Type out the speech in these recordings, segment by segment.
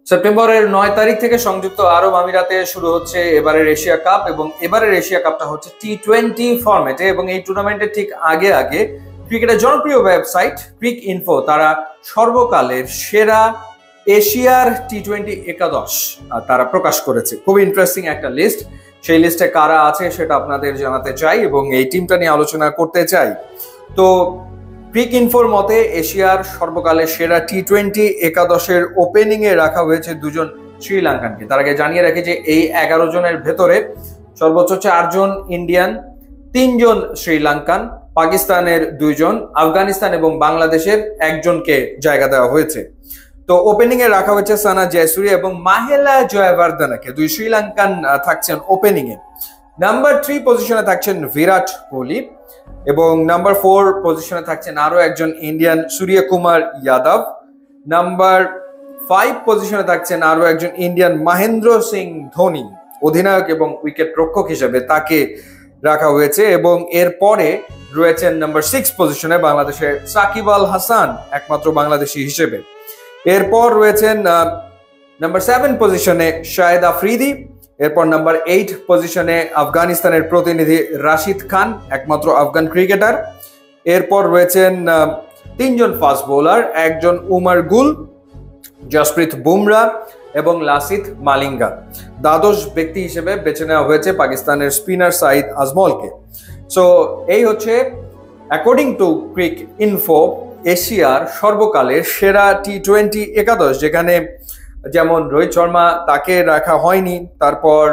সেপ্টেম্বরের 9 তারিখ থেকে সংযুক্ত আরব আমিরাতে শুরু হচ্ছে এবারের এশিয়া কাপ, এবং এবারের এশিয়া কাপটা হচ্ছে টি20 ফরম্যাটে। এবং এই টুর্নামেন্টের ঠিক আগে আগে ক্রিকেটের জনপ্রিয় ওয়েবসাইট ক্রিক ইনফো তারা সর্বকালের সেরা এশিয়ার টি20 একাদশ তারা প্রকাশ করেছে। খুব ইন্টারেস্টিং একটা লিস্ট। সেই লিস্টে কারা আছে সেটা আপনাদের জানাতে চাই এবং এই টিমটা নিয়ে আলোচনা করতে চাই। তো ক্রিক ইনফোর মতে এশিয়ার সর্বকালের সেরা টি20 একাদশের ওপেনিং এ রাখা হয়েছে দুজন শ্রীলঙ্কানকে। তার আগে জানিয়ে রাখি যে এই 11 জনের ভেতরে সর্বোচ্চ 4 জন ইন্ডিয়ান, 3 জন শ্রীলঙ্কান, পাকিস্তানের 2 জন, আফগানিস্তান এবং বাংলাদেশের 1 জনকে জায়গা দেওয়া হয়েছে। তো ওপেনিং এ রাখা হয়েছে সানা জয়সূর্য এবং মাহেলা জয়বর্ধনেকে। 2 শ্রীলঙ্কান থাকছেন ওপেনিং এ। নাম্বার 3 পজিশনে থাকছেন বিরাট কোহলি এবং নাম্বার 4 পজিশনে থাকছেন আরো একজন ইন্ডিয়ান সূর্যকুমার যাদব। নাম্বার 5 পজিশনে থাকছেন আরো একজন ইন্ডিয়ান মহেন্দ্র সিং ধোনি, অধিনায়ক এবং উইকেট রক্ষক হিসেবে তাকে রাখা হয়েছে। এবং এরপরে রয়েছেন নাম্বার 6 পজিশনে বাংলাদেশের সাকিব আল হাসান, একমাত্র বাংলাদেশি হিসেবে। এরপর রয়েছেন নাম্বার 7 পজিশনে শাহেদ আফ্রিদি। এরপর নাম্বার 8 পজিশনে আফগানিস্তানের প্রতিনিধি রাশিদ খান, একমাত্র আফগান ক্রিকেটার। এরপর রয়েছেন 3 জন ফাস্ট বোলার, একজন উমর গুল, জসপ্রীত বুমরা এবং লাসিথ মালিঙ্গা। দ্বাদশ ব্যক্তি হিসেবে বেছে নেওয়া হয়েছে পাকিস্তানের স্পিনার সাঈদ আজমলকে। সো এই হচ্ছে অ্যাকর্ডিং টু ক্রিক ইনফো এশিয়ার সর্বকালের সেরা টি20 একাদশ, যেখানে যেমন রোহিত শর্মা তাকে রাখা হয়নি, তারপর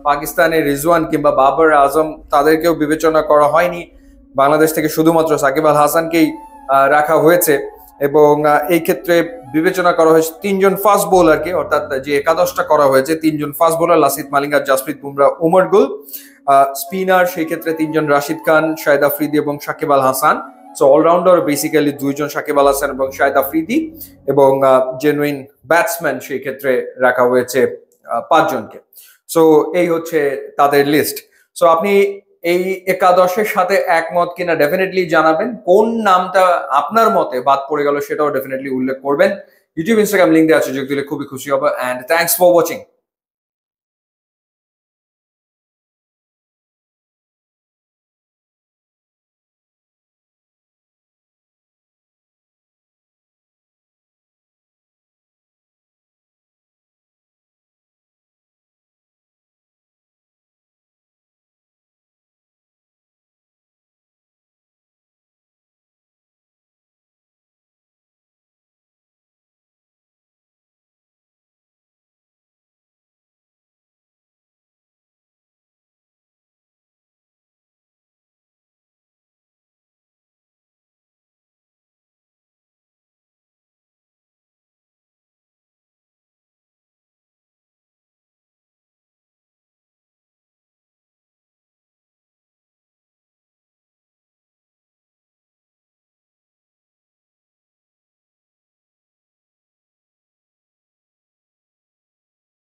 পাকিস্তানের রিজওয়ান কিংবা বাবর আজম তাদেরকেও বিবেচনা করা হয়নি, বাংলাদেশ থেকে শুধুমাত্র সাকিব আল হাসানকেই রাখা হয়েছে। এবং এই ক্ষেত্রে বিবেচনা করা হয়েছে 3 জন ফাস্ট বোলারকে, অর্থাৎ যে একাদশটা করা হয়েছে 3 জন ফাস্ট বোলার লাসিথ মালিঙ্গা, জসপ্রীত বুমরা, উমর গুল। স্পিনার সেই ক্ষেত্রে 3 জন রাশিদ খান, শাহেদ আফ্রিদি এবং Shakib Al Hasan. So allrounder basically 2 জন সাকিব আল হাসান এবং শাহেদ আফ্রিদি, এবং জেনুইন ব্যাটসম্যান সেই ক্ষেত্রে রাখা হয়েছে 5 জনকে। সো এই হচ্ছে তাদের লিস্ট। সো আপনি এই একাদশের সাথে একমত কিনা ডেফিনেটলি জানাবেন। কোন নামটা আপনার মতে বাদ পড়ে গেল সেটাও ডেফিনেটলি উল্লেখ করবেন। ইউটিউব, ইনস্টাগ্রাম লিঙ্ক দেওয়া আছে, যোগ দিলে খুবই খুশি হবো। And thanks for watching.